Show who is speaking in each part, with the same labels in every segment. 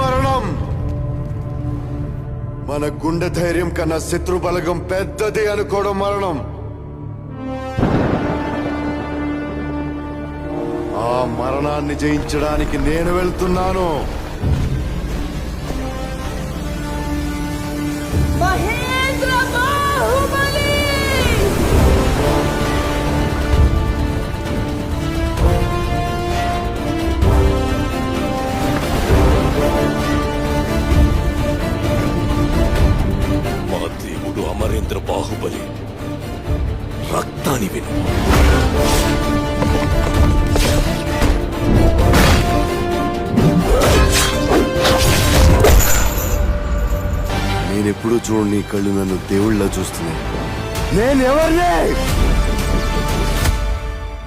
Speaker 1: మరణం. మన గుండె ధైర్యం కన్నా శత్రు బలగం పెద్దది అనుకోవడం మరణం. ఆ మరణాన్ని జయించడానికి నేను వెళ్తున్నాను.
Speaker 2: మహేంద్ర బాహుబలి!
Speaker 3: మా దేవుడు అమరేంద్ర బాహుబలి రక్తాన్ని విను.
Speaker 1: నేనెప్పుడు చూడని కళ్ళు నన్ను దేవుళ్ళ చూస్తున్నాయి. నేనెవరిని?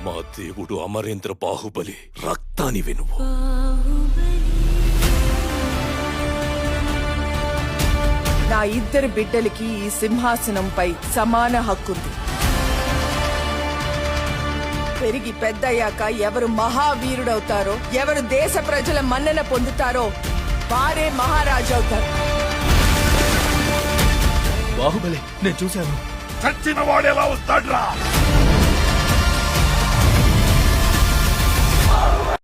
Speaker 3: మా దేవుడు అమరేంద్ర బాహుబలి రక్తాన్ని విను.
Speaker 2: నా ఇద్దరు బిడ్డలకి ఈ సింహాసనంపై సమాన హక్కుంది. పెరిగి పెద్దయ్యాక ఎవరు మహావీరుడవుతారో, ఎవరు దేశ ప్రజల మన్నన పొందుతారో వారే మహారాజవుతారు.
Speaker 4: బాహుబలి నేను చూశాను.
Speaker 3: చచ్చిన వాడు ఎలా వస్తాడ్రా?